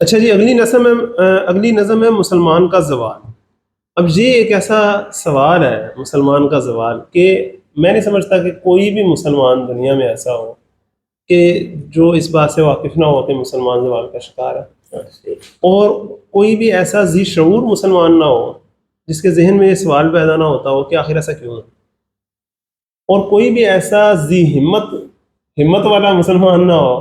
اچھا جی، اگلی نظم ہے مسلمان کا زوال. اب یہ ایک ایسا سوال ہے مسلمان کا زوال کہ میں نہیں سمجھتا کہ کوئی بھی مسلمان دنیا میں ایسا ہو کہ جو اس بات سے واقف نہ ہو کہ مسلمان زوال کا شکار ہے، اور کوئی بھی ایسا ذی شعور مسلمان نہ ہو جس کے ذہن میں یہ سوال پیدا نہ ہوتا ہو کہ آخر ایسا کیوں ہے، اور کوئی بھی ایسا ذی ہمت والا مسلمان نہ ہو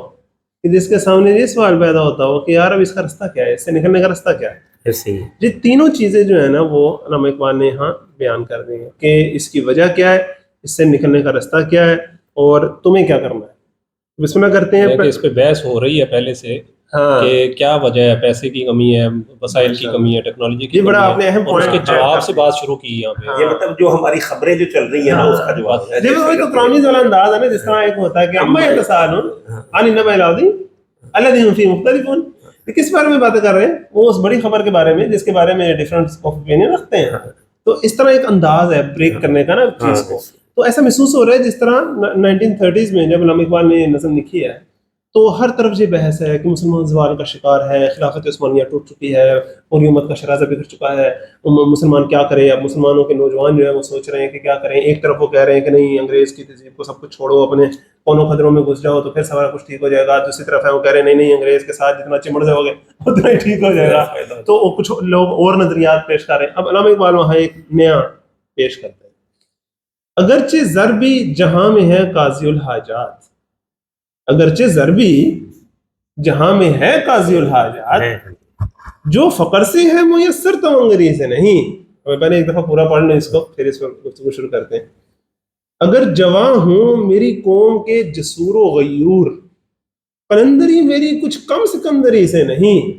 کہ جس کے سامنے یہ سوال پیدا ہوتا ہو کہ یار اب اس کا رستہ کیا ہے، اس سے نکلنے کا رستہ کیا ہے. یہ تینوں چیزیں جو ہے نا وہ علامہ اقبال نے یہاں بیان کر دی ہیں کہ اس کی وجہ کیا ہے، اس سے نکلنے کا رستہ کیا ہے، اور تمہیں کیا کرنا ہے. بسم اللہ کرتے ہیں. اس پہ بحث ہو رہی ہے پہلے سے کہ کیا وجہ ہے، پیسے کی کمی ہے، وسائل کی کمی ہے، ٹیکنالوجی کی کمی ہے، اور اس کے جواب سے بات شروع کی یہاں پہ. یہ مطلب جو ہماری خبریں جو چل رہی ہیں نا اس کا جواب ہے. دیکھو وہی تو قرآنی والا انداز ہے نا، جس طرح ایک ہوتا ہے کہ اما یتساءلون عن النبأ العظیم الذی هم فیہ مختلفون. کس بارے میں باتیں کر رہے ہیں؟ وہ اس بڑی خبر کے بارے میں جس کے بارے میں ڈفرینٹ آف اوپینین رکھتے ہیں. تو اس طرح ایک انداز ہے بریک کرنے کا نا چیز کو. تو ایسا محسوس ہو رہا ہے جس طرح 1930s میں جب علامہ اقبال نے نظم لکھی ہے تو ہر طرف یہ بحث ہے کہ مسلمان زوال کا شکار ہے، خلافت عثمانیہ ٹوٹ چکی ہے، پوری امت کا شرازہ بکھر چکا ہے، مسلمان کیا کرے. اب مسلمانوں کے نوجوان جو ہے وہ سوچ رہے ہیں کہ کیا کریں. ایک طرف وہ کہہ رہے ہیں کہ نہیں، انگریز کی تہذیب کو سب کچھ چھوڑو، اپنے کونوں خدروں میں گھس جاؤ تو پھر سارا کچھ ٹھیک ہو جائے گا. دوسری طرف ہے وہ کہہ رہے ہیں نہیں انگریز کے ساتھ جتنا چمڑ جاؤ گے اتنا ہی ٹھیک ہو جائے گا. تو کچھ لوگ اور نظریات پیش کر رہے ہیں. اب علامہ اقبال وہاں ایک نیا پیش کرتے ہیں. اگرچہ زر بھی جہاں میں ہے قاضی الحاجات، اگرچہ زر بھی جہاں میں ہے قاضی الحاجات، جو فقر سے ہے میسر تمنگری سے نہیں. ہمیں پہلے ایک دفعہ پورا پڑھ لیں اس کو، پھر اس پر گفتگو شروع کرتے ہیں. اگر جواں ہوں میری قوم کے جسور و غیور، قلندری میری کچھ کم سکندری سے نہیں.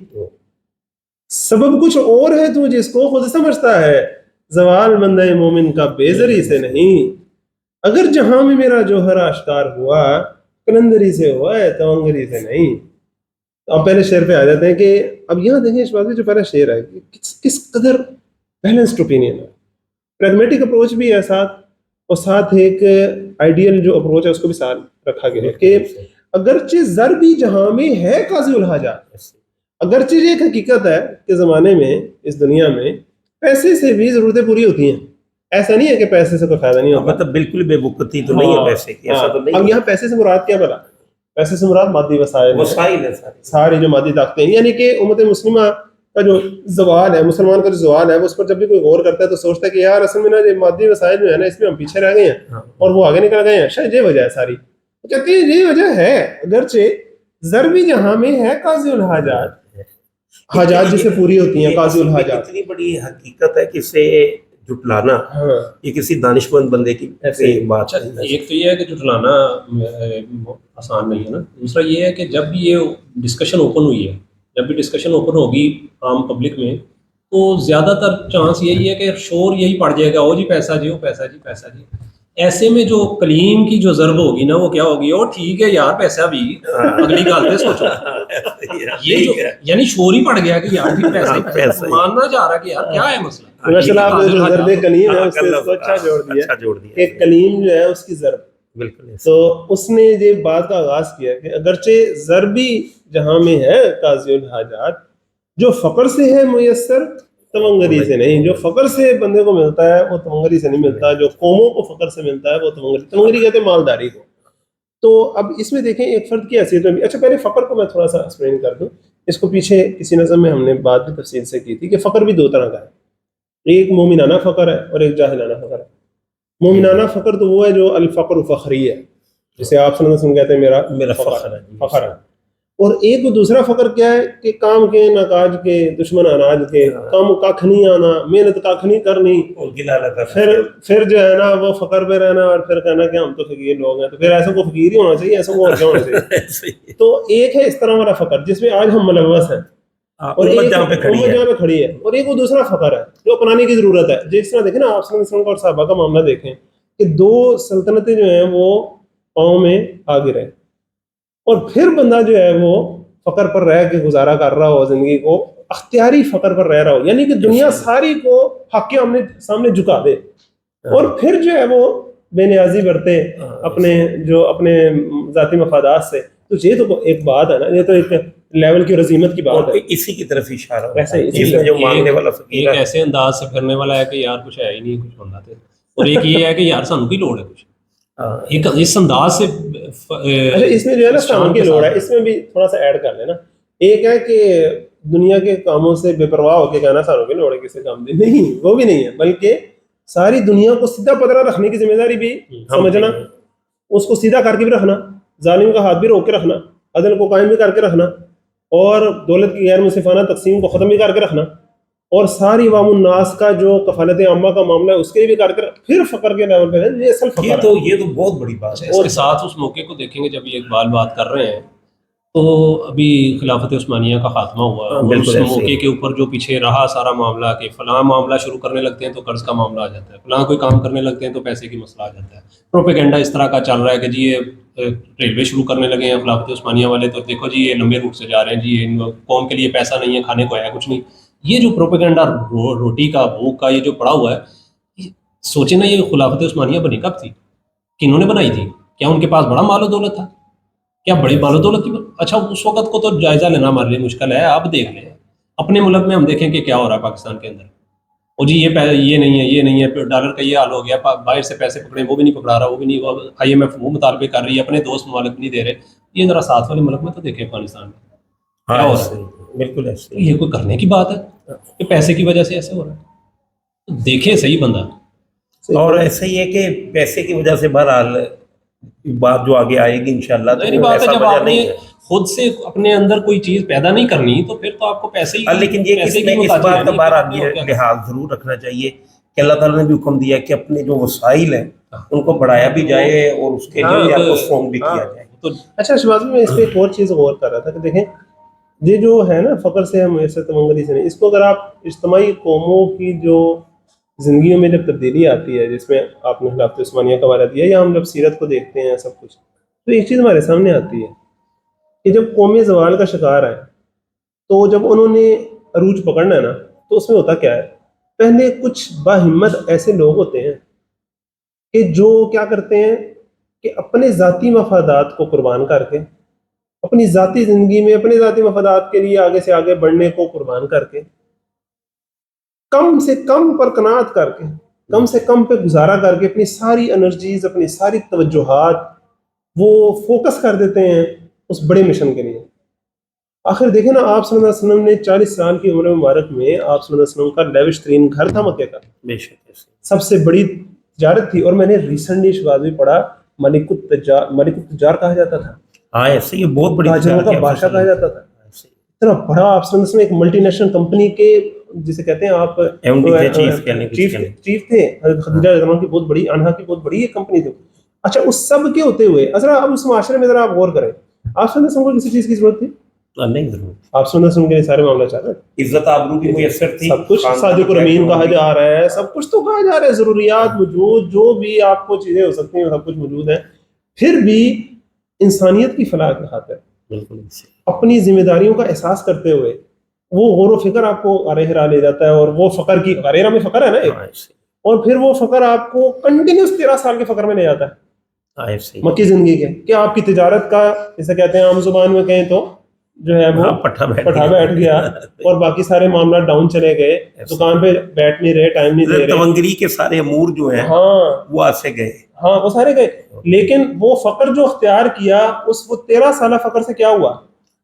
سبب کچھ اور ہے تو جس کو خود سمجھتا ہے، زوال بندہ مومن کا بیزری سے نہیں. اگر جہاں میں میرا جوہر آشکار ہوا، قلندری سے ہوا ہے تمنگری سے نہیں. اب پہلے شعر پہ آ جاتے ہیں کہ اب یہاں دیکھیں اس بات میں جو پہلا شعر ہے کس قدر بیلنسڈ اوپینین ہے، پریگمیٹک اپروچ بھی ہے ساتھ، اور ساتھ ایک آئیڈیل جو اپروچ ہے اس کو بھی ساتھ رکھا گیا ہے کہ اگرچہ زر بھی جہاں میں ہے قاضی الحاجات. اگرچہ یہ ایک حقیقت ہے کہ زمانے میں اس دنیا میں پیسے سے بھی ضرورتیں پوری ہوتی ہیں. ایسا نہیں ہے کہ پیسے سے کوئی فائدہ نہیں ہوتا، مطلب بالکل بے وقتی تو نہیں ہے پیسے کی، ایسا تو نہیں. اب یہاں پیسے سے مراد کیا بلا؟ پیسے سے مراد مادی وسائل ہے، ساری جو مادی طاقتیں ہیں. یعنی کہ امت مسلمہ کا جو زوال ہے، مسلمان کا جو زوال ہے، اس پر جب بھی کوئی غور کرتا ہے تو سوچتا ہے کہ یار اصل میں نا یہ مادی وسائل جو ہے نا اس میں ہم پیچھے رہ گئے ہیں اور وہ آگے نکل گئے ہیں. شاید یہ وجہ ہے ساری. کہتے ہیں یہ وجہ ہے. اگرچہ زر بھی جہاں میں ہے قاضی الحاجات، حاجات جسے پوری ہوتی ہیں قاضی الحاجات. اتنی بڑی حقیقت ہے کہ اسے جھٹلانا یہ کسی دانشمند بندے کی بات ہے. ایک تو یہ ہے کہ جھٹلانا آسان نہیں ہے نا. دوسرا یہ ہے کہ جب بھی یہ ڈسکشن اوپن ہوئی ہے، جب بھی ڈسکشن اوپن ہوگی عام پبلک میں، تو زیادہ تر چانس یہی ہے کہ شور یہی پڑ جائے گا، او جی پیسہ جی، او پیسہ جی، پیسہ جی. ایسے میں جو کلیم کی جو ضرب ہوگی نا وہ کیا ہوگی، اور ٹھیک ہے یار پیسہ بھی اگلی گل پہ سوچو. یہ جو یعنی شور ہی پڑ گیا کہ یار بھی پیسہ ماننا چاہ رہا کہ یار کیا ہے مسئلہ. ماشاءاللہ آپ نے جو ضرب کلیم ہے اس کو اچھا جوڑ دیا کہ کلیم جو ہے اس کی ضرب. بالکل. تو اس نے یہ بات کا آغاز کیا کہ اگرچہ زر بھی جہاں میں ہے قاضی الحاجات، جو فقر سے ہے میسر تمنگری سے نہیں. جو فقر سے بندے کو ملتا ہے وہ تمنگری سے نہیں ملتا. جو قوموں کو فقر سے ملتا ہے وہ تمنگری کہتے ہیں مالداری کو. تو اب اس میں دیکھیں ایک فرد کی حیثیت میں. اچھا پہلے فقر کو میں تھوڑا سا ایکسپلین کر دوں. اس کو پیچھے کسی نظم میں ہم نے بات بھی تفصیل سے کی تھی کہ فقر بھی دو طرح کا ہے. ایک مومنانہ فقر ہے اور ایک جاہلانہ فقر ہے. مومنانہ فقر تو وہ ہے جو الفقر فخری ہے، جسے آپ صلی اللہ علیہ وسلم کہتے ہیں میرا فخر ہے. اور ایک دوسرا فقر کیا ہے کہ کام کے ناکاج کے دشمن اناج کے، کام کاکھ نہیں آنا، محنت کاکھ نہیں کرنی، پھر جو ہے نا وہ فقر پہ رہنا اور پھر کہنا کہ ہم تو فقیر لوگ ہیں. تو پھر ایسا کو فقیر ہی ہونا چاہیے، ایسا کو اور کیا ہونا چاہیے. تو ایک ہے اس طرح والا فقر جس میں آج ہم ملوث ہیں اور ایک جہاں پہ کھڑی ہے، اور ایک وہ دوسرا فقر ہے جو اپنانے کی ضرورت ہے. جس طرح دیکھیں نا آپ صلی اللہ علیہ وسلم اور صحابہ کا معاملہ دیکھیں کہ دو سلطنتیں جو ہیں وہ پاؤں میں آگے رہے، اور پھر بندہ جو ہے وہ فقر پر رہ کے گزارا کر رہا ہو زندگی کو، اختیاری فقر پر رہ رہا ہو، یعنی کہ دنیا ساری کو حق کے سامنے جھکا دے، اور پھر جو ہے وہ بے نیازی برتے اپنے ذاتی مفادات سے. تو یہ تو ایک بات ہے نا، یہ تو ایک لیول کی اور عظیمت کی بات اور ہے. اسی کی طرف اشارہ ہوتا ویسے ہے. اسی اس میں جو مانگنے والا فقیر ایک ہے ایسے انداز سے پھرنے والا ہے کہ یار کچھ ہے ہی نہیں کچھ ہونا تھا, اور ایک یہ ہے کہ یار سانوں کی لوڑ ہے کچھ, ایک اس انداز سے. اچھا اس میں جو ہے نا سانوں کی لوڑ ہے, اس میں بھی تھوڑا سا ایڈ کر لینا. ایک ہے کہ دنیا کے کاموں سے بے پرواہ ہو کے کہنا سانوں کی لوڑ ہے کسی کام دی, نہیں وہ بھی نہیں ہے, بلکہ ساری دنیا کو سیدھا پدرا رکھنے کی ذمہ داری بھی سمجھنا, اس کو سیدھا کر کے بھی رکھنا, ظالم کا ہاتھ بھی روک کے رکھنا, عدل کو قائم بھی کر کے رکھنا, اور دولت کی غیر منصفانہ تقسیم کو ختم بھی کر کے رکھنا, اور ساری عوام الناس کا جو کفالت عامہ کا معاملہ ہے اس کے بھی کر کے پھر فقر کے لیول پہ ہے. یہ اصل فقر ہے. یہ تو بہت بڑی بات ہے. اس کے ساتھ اس موقع کو دیکھیں گے جب یہ اقبال بات کر رہے ہیں تو ابھی خلافت عثمانیہ کا خاتمہ ہوا, اور اس موقع کے اوپر جو پیچھے رہا سارا معاملہ کہ فلاں معاملہ شروع کرنے لگتے ہیں تو قرض کا معاملہ آ جاتا ہے, فلاں کوئی کام کرنے لگتے ہیں تو پیسے کی مسئلہ آ جاتا ہے. پروپیگنڈا اس طرح کا چل رہا ہے کہ جی یہ ریلوے شروع کرنے لگے ہیں خلافت عثمانیہ والے تو دیکھو جی یہ لمبے روٹ سے جا رہے ہیں, جی ان قوم کے لیے پیسہ نہیں ہے, کھانے کو ہے کچھ نہیں. یہ جو پروپیگنڈا روٹی کا بھوک کا یہ جو پڑا ہوا ہے, سوچیں نا یہ خلافت عثمانیہ بنی کب تھی, کنہوں نے بنائی تھی, کیا ان کے پاس بڑا مال و دولت تھا, کیا بڑی مال و دولت کی اچھا اس وقت کو تو جائزہ لینا ہمارے لیے مشکل ہے. آپ دیکھ لیں اپنے ملک میں, ہم دیکھیں کہ کیا ہو رہا ہے پاکستان کے اندر, اور جی یہ نہیں ہے ڈالر کا یہ حال ہو گیا, باہر سے پیسے پکڑے وہ بھی نہیں پکڑا رہا, وہ بھی نہیں, IMF وہ مطالبے کر رہی ہے, اپنے دوست ممالک نہیں دے رہے. یہ ذرا ساتھ والے ملک میں تو دیکھیں افغانستان میں کیا ہو رہا ہے, بالکل ایسے. یہ کوئی کرنے کی بات ہے کہ پیسے کی وجہ سے ایسے ہو رہا ہے؟ دیکھیں صحیح بندہ. اور ایسا ہی ہے کہ پیسے کی وجہ سے بہرحال بات جو آگے آئے گی انشاءاللہ ظاہری بات ہے جب آپ نے خود سے اپنے اندر کوئی چیز پیدا نہیں کرنی تو پھر تو آپ کو پیسے ہی, لیکن یہ اس بات کا بہرحال یہ لحاظ ضرور رکھنا چاہیے کہ اللہ تعالیٰ نے بھی حکم دیا کہ اپنے جو وسائل ہیں ان کو بڑھایا بھی جائے اور اس کے لیے آپ کو اسٹرانگ بھی کیا جائے. اچھا شہباز میں اس پہ ایک اور چیز غور کر رہا تھا کہ دیکھیں یہ جو ہے نا فقر سے میسر تمنگلی سے نہیں, اس کو اگر آپ اجتماعی قوموں کی جو زندگیوں میں جب تبدیلی آتی ہے, جس میں آپ نے خلافت عثمانیہ کا حوالہ دیا, یا ہم جب سیرت کو دیکھتے ہیں سب کچھ, تو ایک چیز ہمارے سامنے آتی ہے کہ جب قومی زوال کا شکار ہے تو جب انہوں نے عروج پکڑنا ہے نا تو اس میں ہوتا کیا ہے, پہلے کچھ باہمت ایسے لوگ ہوتے ہیں کہ جو کیا کرتے ہیں کہ اپنے ذاتی مفادات کو قربان کر کے, اپنی ذاتی زندگی میں اپنے ذاتی مفادات کے لیے آگے سے آگے بڑھنے کو قربان کر کے, کم سے کم پر قناعت کر کے, کم سے کم پہ گزارا کر کے اپنی ساری انرجیز, اپنی ساری توجہات وہ فوکس کر دیتے ہیں اس بڑے مشن کے لیے. آخر دیکھیں نا, آپ صلی اللہ علیہ وسلم نے 40 سال کی عمر مبارک میں آپ صلی اللہ علیہ وسلم کا لیوش ترین گھر تھا مکے کا, بے شک سب سے بڑی تجارت تھی, اور میں نے ریسنٹلی شواز بھی پڑھا ملک التجار کہا جاتا تھا, ہاں ایسے یہ بہت بڑی تاجروں کا بادشاہ کہا جاتا تھا. اتنا بڑا آپ صلی اللہ علیہ وسلم ایک ملٹی نیشنل کمپنی کے جسے کہتے ہیں آپ چیف تھے, حضرت خدیجہ رضی اللہ عنہا کی بہت بڑی, انہا کی بہت بڑی ایک کمپنی تھی. اچھا اس سب کے ہوتے ہوئے ذرا اب اس معاشرے میں ذرا آپ غور کریں, آپ صلی اللہ علیہ وسلم کو کسی چیز کی ضرورت تھی نہیں ضرور, آپ صلی اللہ علیہ وسلم کے لیے سارے معاملہ چاہ رہے ہیں, عزت آبرو بھی میسر تھی, سب کچھ صادق الامین کہا جا رہا ہے, سب کچھ تو کہا جا رہا ہے, ضروریات موجود, جو بھی آپ کو چیزیں ہو سکتی ہیں سب کچھ موجود ہے. پھر بھی انسانیت کی فلاح کی خاطر اپنی ذمہ داریوں کا احساس کرتے ہوئے وہ غور و فکر آپ کو غارے لے جاتا ہے, اور وہ فقر کی غارے میں فقر ہے نا ایک, اور پھر وہ فقر آپ کو کنٹینیوس 13 سال کے فقر میں لے جاتا ہے مکی زندگی کے, کہ آپ کی تجارت کا جیسے کہتے ہیں عام زبان میں کہیں تو جو ہے وہ پٹھا بیٹھ گیا, اور باقی سارے معاملات ڈاؤن چلے گئے, دکان پہ بیٹھ نہیں رہے, ٹائم نہیں دے رہے, تونگری کے سارے امور جو ہیں وہ ایسے گئے, ہاں وہ سارے گئے. لیکن وہ فقر جو اختیار کیا وہ 13 سالہ فقر سے کیا ہوا,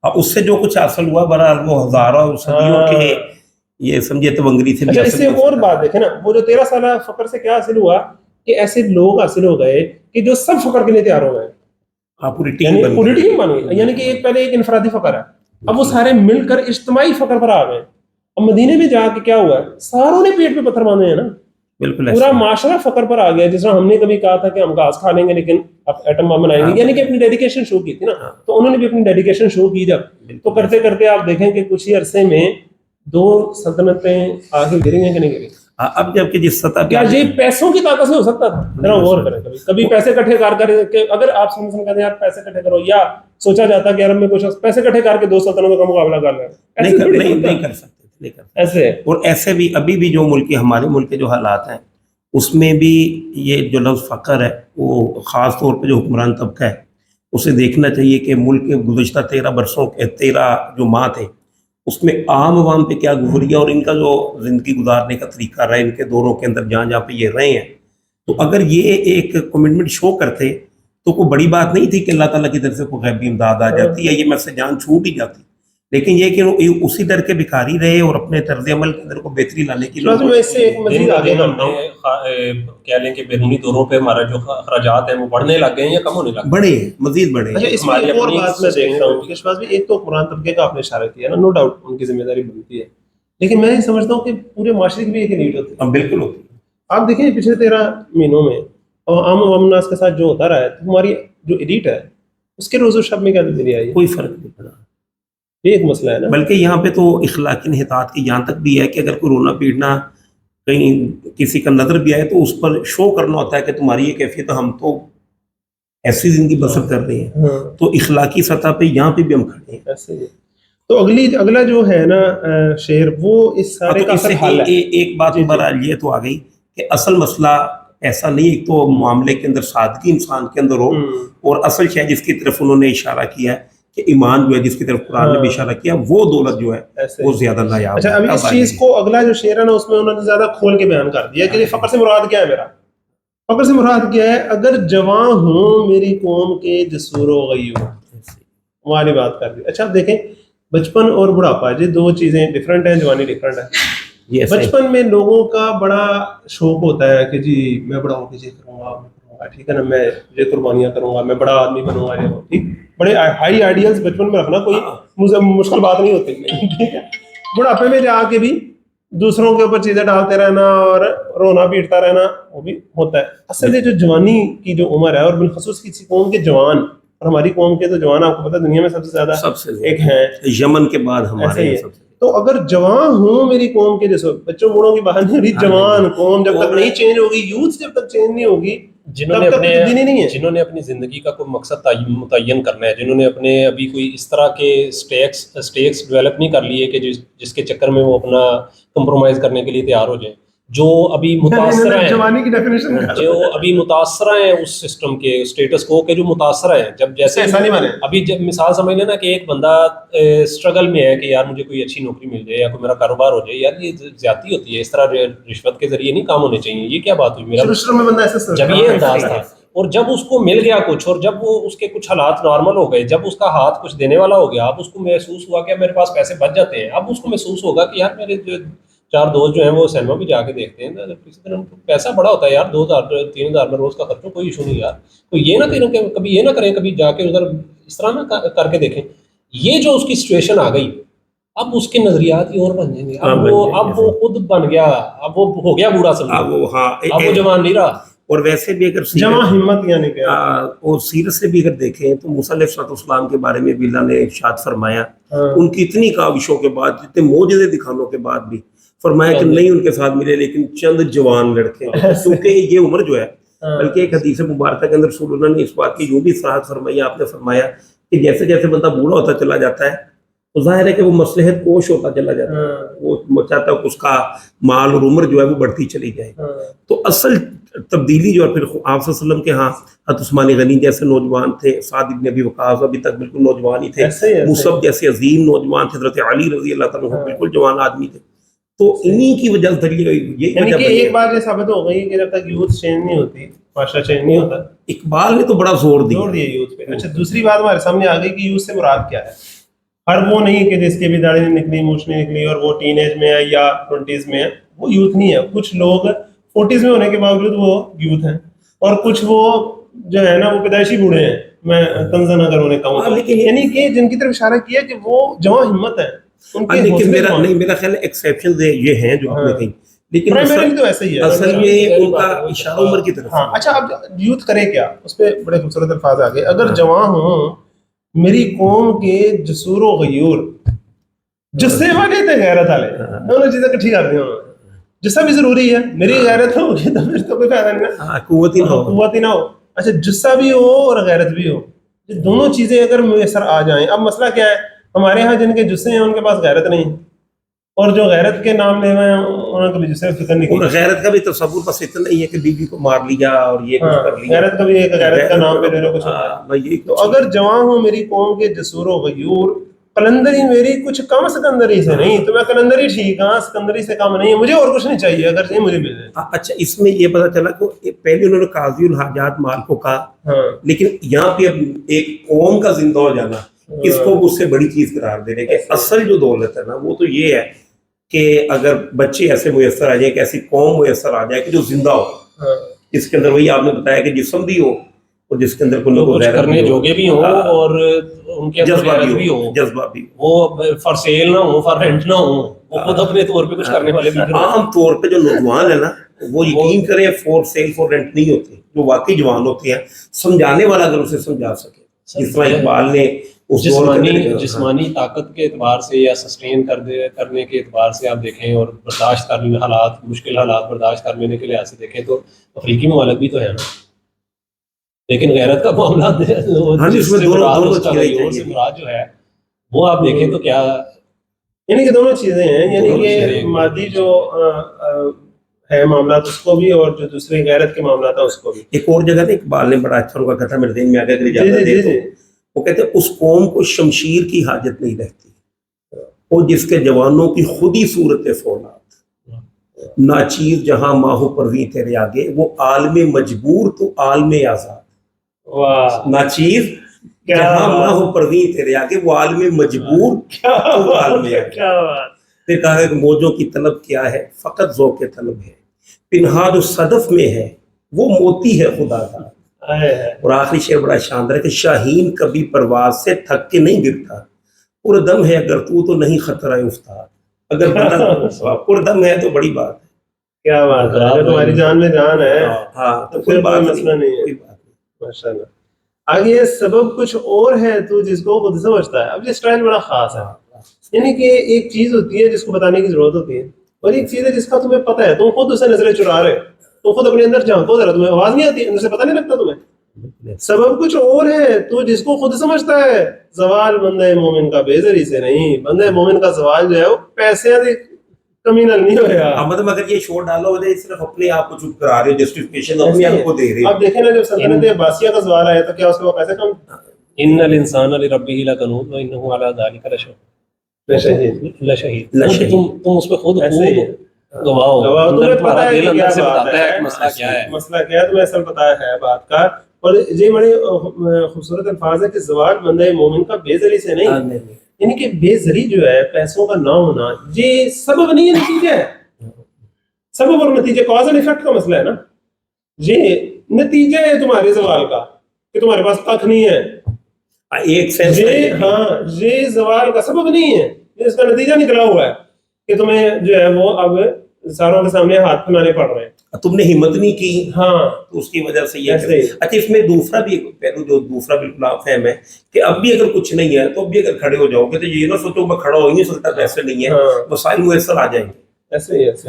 اس سے جو کچھ حاصل ہوا بہرحال وہ ہزاروں صدیوں کے یہ سمجھے تونگری سے. اچھا اس سے اور بات دیکھیں نا, وہ جو 13 سالہ فقر سے کیا حاصل ہوا کہ ایسے لوگ حاصل ہو گئے کہ جو سب فقر کے لیے تیار ہو گئے, پوری ٹیم بن گئی. یعنی کہ پہلے ایک انفرادی فقر ہے, اب وہ سارے مل کر اجتماعی فقر پر آ گئے. اب مدینے میں جا کے کیا ہوا ہے, ساروں نے پیٹ پہ پتھر باندھے ہیں نا, بالکل پورا معاشرہ فقر پر آ گیا. جس طرح ہم نے کبھی کہا تھا کہ ہم گھاس کھا لیں گے لیکن اب ایٹم بم بنائیں گے, یعنی کہ اپنی ڈیڈیکیشن شو کی تھی نا, تو انہوں نے بھی اپنی ڈیڈیکیشن شو کی. جب تو کرتے کرتے آپ دیکھیں کہ کچھ ہی عرصے میں 2 سلطنتیں آگے گری ہیں کہ نہیں گری. اب جب کہ جس سطح کیا یہ پیسوں کی طاقت سے ہو سکتا تھا؟ ذرا غور کریں. کبھی پیسے اکٹھے کر کے اگر آپ سمجھیں کہتے ہیں یار پیسے اکٹھے کرو, یا سوچا جاتا کہ عرب میں کچھ پیسے اکٹھے کر کے 2 سلطنتوں کا مقابلہ کر لیں, نہیں کر سکتے ایسے. اور ایسے بھی ابھی بھی جو ملک ہمارے ملک کے جو حالات ہیں اس میں بھی یہ جو لفظ فقر ہے وہ خاص طور پہ جو حکمران طبقہ ہے اسے دیکھنا چاہیے کہ ملک کے گزشتہ 13 برسوں کے 13 جو ماہ تھے اس میں عام عوام پہ کیا گزری اور ان کا جو زندگی گزارنے کا طریقہ رہا ہے ان کے دونوں کے اندر جہاں پہ یہ رہے ہیں. تو اگر یہ ایک کمٹمنٹ شو کرتے تو کوئی بڑی بات نہیں تھی کہ اللہ تعالیٰ کی طرف سے کوئی غیبی امداد آ جاتی ہے یہ میں سے جان چھوٹ ہی جاتی. لیکن یہ کہ وہ اسی ڈر کے بھکاری رہے اور اپنے طرز عمل کے اندر کو بہتری لانے کی میں اس سے ایک مزید آگے بڑھتا ہوں. کہہ لیں کہ بیرونی دوروں پہ ہمارا جو اخراجات ہیں وہ بڑھنے لگ گئے ہیں یا کم ہونے لگ گئے؟ بڑے ہیں, مزید بڑے ہیں. اچھا اس میں ایک اور بات میں دیکھتا ہوں کہ شہباز بھائی ایک تو حکمران طبقے کا آپ نے اشارہ کیا نا, نو ڈاؤٹ ان کی ذمہ داری بنتی ہے, لیکن میں یہ سمجھتا ہوں کہ پورے معاشرے کی بھی ایک نیڈ ہوتی ہے. بالکل ہوتی ہے. آپ دیکھیں پچھلے 13 مہینوں میں عام عوام الناس کے ساتھ جو ہوتا رہا ہے تو ہماری جو ایڈیٹ ہے اس کے روز و شب میں کیا تبدیلی آئی ہے؟ کوئی فرق نہیں پڑا. یہ ایک مسئلہ ہے نا. بلکہ یہاں پہ تو اخلاقی انحطاط کی یہاں تک بھی ہے کہ اگر کوئی رونا پیٹنا کہیں کسی کا نظر بھی آئے تو اس پر شو کرنا ہوتا ہے کہ تمہاری یہ کیفیت ہم تو ایسی زندگی بسر کر رہے ہیں. تو اخلاقی سطح پہ یہاں پہ بھی ہم کھڑے ہیں. ایسے ہی. تو اگلا جو ہے نا شعر وہ اس سارے کا اصل حل ہے. ایک بات بہرحال یہ تو آ گئی کہ اصل مسئلہ ایسا نہیں, ایک تو معاملے کے اندر سادگی انسان کے اندر ہو, اور اصل شے جس کی طرف انہوں نے اشارہ کیا ہے کہ ایمان جو ہے جس کی طرف قرآن نے بھی اشارہ کیا وہ دولت جو ہے وہ زیادہ نایاب. اچھا ابھی اس چیز کو اگلا جو شعر ہے نا اس میں انہوں نے زیادہ کھول کے بیان کر دیا کہ فقر سے مراد کیا ہے. میرا فقر سے مراد کیا ہے, اگر جواں ہوں میری قوم کے جسور و غیور, والی بات کر دی. اچھا آپ دیکھیں بچپن اور بڑھاپا یہ دو چیزیں ڈفرینٹ ہیں, جوانی ڈفرینٹ ہے. بچپن میں لوگوں کا بڑا شوق ہوتا ہے کہ جی میں بڑا ہو کے یہ کروں گا, ٹھیک ہے نا, میں یہ قربانیاں کروں گا, میں بڑا آدمی بنوں گا, ٹھیک, بڑے ہائی آئیڈیلز بچپن میں رکھنا کوئی مشکل بات نہیں ہوتی, ٹھیک ہے. بڑھاپے میں جا کے بھی دوسروں کے اوپر چیزیں ڈالتے رہنا اور رونا پیٹتا رہنا وہ بھی ہوتا ہے. اصل یہ جو جوانی کی جو عمر ہے اور بالخصوص کسی قوم کے جوان, اور ہماری قوم کے تو جوان آپ کو پتہ دنیا میں سب سے زیادہ ایک ہیں, یمن کے بعد ہمارے. تو اگر جوان ہوں میری قوم کے جیسے بچوں بوڑھوں کی بات نہیں ہو رہی, جوان قوم جب تک نہیں چینج ہوگی, یوتھ جب تک چینج نہیں ہوگی, جنہوں نے اپنی زندگی کا کوئی مقصد متعین کرنا ہے, جنہوں نے اپنے ابھی کوئی اس طرح کے اسٹیکس ڈیولپ نہیں کر لیے کہ جس کے چکر میں وہ اپنا کمپرومائز کرنے کے لیے تیار ہو جائیں, جو ابھی متاثر ہیں اس سسٹم کے اسٹیٹس کو, کہ جو متاثر ہیں, جب جیسے ابھی جب مثال سمجھ لینا کہ ایک بندہ اسٹرگل میں ہے کہ یار مجھے کوئی اچھی نوکری مل جائے یا کوئی میرا کاروبار ہو جائے, یار یہ زیادتی ہوتی ہے, اس طرح رشوت کے ذریعے نہیں کام ہونے چاہیے, یہ کیا بات ہوئی میرا جب یہ انداز تھا. اور جب اس کو مل گیا کچھ, اور جب وہ اس کے کچھ حالات نارمل ہو گئے, جب اس کا ہاتھ کچھ دینے والا ہو گیا, اب اس کو محسوس ہوا کہ میرے پاس پیسے بچ جاتے ہیں, اب اس کو محسوس ہوگا کہ یار میرے جو 4 دوست جو ہیں وہ سینما بھی جا کے دیکھتے ہیں, کسی طرح پیسہ بڑا ہوتا ہے یار, 2000-3000 میں روز کا خرچ, کوئی ایشو نہیں یار, تو یہ نہ کریں, کبھی یہ نہ کریں, کبھی جا کے ادھر اس طرح نہ کر کے دیکھیں. یہ جو اس کی سچویشن آ گئی, اب اس کے نظریات ہی اور بن جائیں گے. اب وہ خود بن گیا, اب وہ ہو گیا بوڑھا سمجھا, اب وہ جوان نہیں رہا. اور ویسے بھی اگر جمع ہمت یعنی کہ اور سیرت سے بھی اگر دیکھیں تو موسیٰ علیہ السلام کے بارے میں بھی اللہ نے ارشاد فرمایا, ان کی اتنی کاوشوں کے بعد, جتنے معجزے دکھانے کے بعد بھی فرمایا کہ نہیں ان کے ساتھ ملے لیکن چند جوان لڑکے, کیونکہ یہ عمر جو ہے, بلکہ ایک حدیث مبارکہ کے اندر رسول اللہ نے اس بات کی یوں بھی صراحت فرمائی, آپ نے فرمایا کہ جیسے جیسے بندہ بوڑھا ہوتا چلا جاتا ہے تو ظاہر ہے کہ وہ مصلحت کوش ہوتا چلا جاتا ہے, وہ چاہتا ہے کہ اس کا مال اور عمر جو ہے وہ بڑھتی چلی جائے. تو اصل تبدیلی جو ہے پھر آپ صلی اللہ علیہ وسلم کے ہاں حضرت عثمان غنی جیسے نوجوان تھے, سعد بن ابی وقاص ابھی تک بالکل نوجوان ہی تھے, مصعب جیسے عظیم نوجوان تھے, حضرت علی رضی اللہ تعالیٰ عنہ بالکل جوان آدمی تھے. تو انہی کی وجہ سے ایک بات یہ ثابت ہو گئی کہ جب تک یوتھ چینج نہیں ہوتی, معاشرہ چینج نہیں ہوتا. اقبال نے تو بڑا زور دیا یوتھ پہ. اچھا دوسری بات ہمارے سامنے آ گئی کہ یوتھ سے مراد کیا ہے. ہر وہ نہیں کہ جس کے بھی داڑھی نہیں نکلی, مونچھ نہیں نکلی اور وہ ٹین ایج میں ہے یا 20s میں ہے, وہ یوتھ نہیں ہے. کچھ لوگ 40s میں ہونے کے باوجود وہ یوتھ ہیں, اور کچھ وہ جو ہے نا وہ پیدائشی بوڑھے ہیں, میں تنزن اگر انہیں کہوں, یعنی کہ جن کی طرف اشارہ کیا کہ وہ جواں ہمت ہے. لیکن میرا خیال ایکسیپشن یہ ہیں جو آپ نے کہی, لیکن تو ایسے ہی ہے اصل میں ان کا اشارہ عمر کی طرف. اچھا اب یوتھ کرے کیا, اس پہ بڑے خوبصورت الفاظ آ گئے. اگر جواں ہوں میری قوم کے جسور و غیور, جسے والے تھے غیرت والے, دونوں چیزیں کٹھی کر دی. جسا بھی ضروری ہے, میری غیرت ہوگی تو پھر تو کوئی فائدہ نہیں, قوت ہی نہ ہو. اچھا جسا بھی ہو اور غیرت بھی ہو, یہ دونوں چیزیں اگر میسر آ جائیں. اب مسئلہ کیا ہے, ہمارے ہاں جن کے جسے ہیں ان کے پاس غیرت نہیں, اور جو غیرت کے نام لے ہوئے ہیں انہوں نے کبھی جسے فکر نہیں اور کی. غیرت کا بھی تصور بس اتنا ہی ہے کہ بیوی کو مار لیا اور یہ کچھ کر لیا. غیرت کا بھی ایک غیرت کا نام پہ لے لو کچھ ہوتا ہے. بھائی یہی تو اگر جوان ہوں میری قوم کے جسور و غیور، قلندری میری کچھ کم سکندری سے نہیں، تو میں قلندری ٹھیک ہاں، سکندری سے کم نہیں ہے، مجھے اور کچھ نہیں چاہیے، اگر چاہیے مجھے مل جائے. اچھا اس میں یہ پتا چلا کہ پہلے انہوں نے قاضی الحاجات مال کو کہا، ہاں لیکن یہاں پہ اب ایک قوم کا زندہ ہو جانا اس کو اس سے بڑی چیز قرار دے رہے کہ اصل جو دولت ہے نا وہ تو یہ ہے کہ اگر بچے ایسے میسر آ جائیں کہ ایسی قوم میسر آ جائے کہ جو زندہ ہو، اس کے اندر وہی آپ نے بتایا کہ جسم بھی ہو اور جس کے اندر کچھ کرنے جوگے بھی ہوں اور ان کے جذبہ بھی ہو، جذبہ بھی وہ فار سیل نہ ہو، فار رینٹ نہ ہو، وہ خود اپنے طور پہ کچھ کرنے والے بھی ہوں. عام طور پہ جو نوجوان ہے نا وہ یقین کریں فور سیل فور رینٹ نہیں ہوتے، جو واقعی جوان ہوتے ہیں سمجھانے والا اگر اسے سمجھا سکے، جس طرح اقبال نے جسمانی طاقت کے اعتبار سے یا سسٹین کرنے کے اعتبار سے آپ دیکھیں اور برداشت کرنے حالات، مشکل حالات برداشت کر لینے کے لحاظ سے دیکھیں تو افریقی ممالک بھی تو ہے نا. لیکن غیرت کا معاملہ جو ہے وہ آپ دیکھیں تو کیا، یعنی کہ دونوں چیزیں ہیں، یعنی کہ مادی جو ہے معاملات اس کو بھی اور جو دوسرے غیرت کے معاملات ہیں اس کو بھی. ایک اور جگہ اقبال نے بڑا اچھا ان کا کتھا میرے ذہن میں آگے وہ کہتے ہیں اس قوم کو شمشیر کی حاجت نہیں رہتی، وہ جس کے جوانوں کی خودی صورت فولاد، ناچیز جہاں ماہو پرویں تیرے آگے، وہ عالم مجبور تو عالم آزاد. ناچیز جہاں ماہو پرویں تیرے آگے، وہ عالم مجبور تو عالم آزاد. پھر کہا ہے کہ موجوں کی طلب کیا ہے، فقط ذوق طلب ہے، پنہا جو صدف میں ہے وہ موتی ہے خدا کا. اور آخری شعر بڑا شاندار ہے کہ شاہین کبھی پرواز سے تھک کے نہیں گرتا، پردم ہے اگر تو نہیں خطرہ افتاد. اگر پردم ہے تو بڑی بات ہے. کیا بات ہے، اگر تمہاری جان میں جان ہے ہاں تو کوئی مسئلہ نہیں ہے. ماشاءاللہ. آگے سبب کچھ اور ہے تو جس کو خود سمجھتا ہے. اب یہ اسٹائل بڑا خاص ہے، یعنی کہ ایک چیز ہوتی ہے جس کو بتانے کی ضرورت ہوتی ہے، اور ایک چیز ہے جس کا تمہیں پتہ ہے، تم خود اسے نظریں چرا رہے، تم خود اپنے اندر جھانکو ذرا، تمہیں آواز نہیں آتی، اندر سے پتہ نہیں لگتا تمہیں. سبب کچھ اور ہے تو جس کو خود سمجھتا ہے. زوال بندہ مومن کا بیزری سے نہیں، بندہ مومن کا زوال جو ہے وہ پیسے کمی نہ نہیں ہویا. مطلب اگر یہ شور ڈالو ہو جائے صرف اپنے آپ کو چپ کرا رہے ہو، جسٹیفیکیشن اپنے آپ کو دے رہے. اب دیکھیں نا جب سلطنت عباسیہ کا زوال آیا تو کیا اس کے پاس پیسے کم؟ ان الانسان لربہ لکنود وانہ علی ذلک لشہید. تم اس پہ خود گواہ ہو، تمہیں پتہ ہے کہ اندر سے بتاتا ہے مسئلہ کیا ہے، مسئلہ کیا ہے، تمہیں اصل پتہ ہے بات کا. اور یہ بڑے خوبصورت الفاظ ہے کہ زوال بندہ مومن کا بیزری سے نہیں، یعنی کہ بیزری جو ہے پیسوں کا نہ ہونا یہ سبب نہیں ہے، نتیجہ ہے. سبب اور نتیجے کاز اینڈ ایفیکٹ کا مسئلہ ہے نا، یہ نتیجہ ہے تمہارے زوال کا کہ تمہارے پاس کھ نہیں ہے. ایک سینس یہ زوال کا سبب نہیں ہے، یہ اس کا نتیجہ نکلا ہوا ہے کہ تمہیں جو ہے وہ اب ساروں کے سامنے ہاتھ پھیلانے پڑ رہے ہیں، تم نے ہمت نہیں کی. ہاں تو اس کی وجہ سے یہ. اچھا اس میں دوسرا بھی پہلو جو دوسرا بالکل آپ فہم ہے کہ اب بھی اگر کچھ نہیں ہے تو اب بھی اگر کھڑے ہو جاؤ گے تو یہ نہ سوچو میں کھڑا ہو ہی نہیں سکتا، پیسے نہیں ہے، وسائل میسر آ جائیں گے. ایسے ہی ایسے.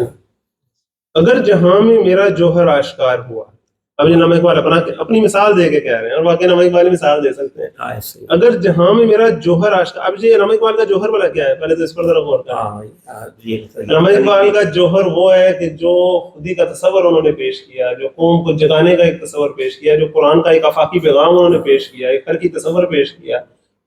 اگر جہاں میں میرا جوہر آشکار ہوا، اب یہ علامہ اقبال اپنی مثال دے کے کہہ رہے ہیں، اور واقعی علامہ اقبال مثال دے سکتے ہیں. اگر جہاں میں میرا جوہر آشکار، اب یہ علامہ اقبال کا جوہر بلا کیا ہے، پہلے تو اس پر ذرا غور کریں. علامہ اقبال کا جوہر وہ ہے کہ جو خودی کا تصور انہوں نے پیش کیا، جو قوم کو جگانے کا ایک تصور پیش کیا، جو قرآن کا ایک آفاقی پیغام انہوں نے پیش کیا، ایک خلقی تصور پیش کیا،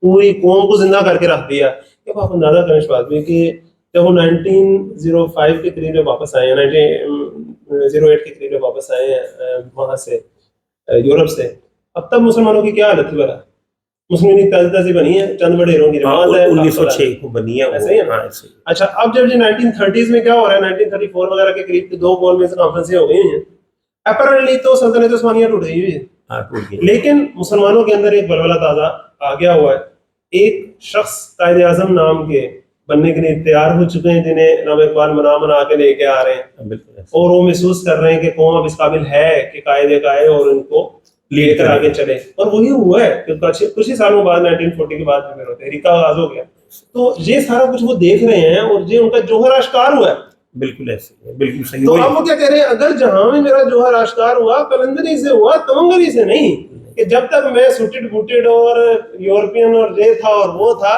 پوری قوم کو زندہ کر کے رکھ دیا. کہ آپ اندازہ کریں اس بات میں کہ جب وہ 1905 کے قریب واپس آئے ہیں، 1908 کے قریب واپس آئے ہیں وہاں سے یورپ سے، اب تب مسلمانوں کی کیا حالت تھی بڑا؟ مسلمین تازی تازی بنی ہے، چند بڑے ہیروں کی جماعت ہے، 1906 کو بنی ہے. ایسے ہی ہے نا. اچھا اب جب یہ 1930s میں کیا ہو رہا ہے، 1934 وغیرہ کے قریب 2 گول میں سے کانفرنسیں ہو گئی ہیں، اپیرنٹلی تو سلطنت عثمانیہ ٹوٹ گئی ہوئی ہے، لیکن مسلمانوں کے اندر ایک بلبلہ تازہ آ گیا ہوا ہے. ایک شخص قائد اعظم نام کے بننے کے لیے تیار ہو چکے ہیں، جنہیں علامہ اقبال منا کے لے کے آ رہے ہیں، اور وہ محسوس کر رہے ہیں کہ قوم اب اس قابل ہے کہ قائد آئے اور ان کو لے کر آگے چلے. اور وہی ہوا ہے کہ کچھ ہی سالوں بعد 1940 کے بعد تحریک کا آغاز ہو گیا. تو یہ سارا کچھ وہ دیکھ رہے ہیں اور یہ ان کا جوہر آشکار ہوا ہے. بالکل ایسے ہے، بالکل صحیح. تو اب وہ کیا کہہ رہے ہیں، اگر جہاں میں میرا جوہر آشکار ہوا قلندری سے ہوا، تمنگری سے نہیں. کہ جب تک میں سوٹڈ بوٹڈ اور یورپین اور یہ تھا اور وہ تھا،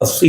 80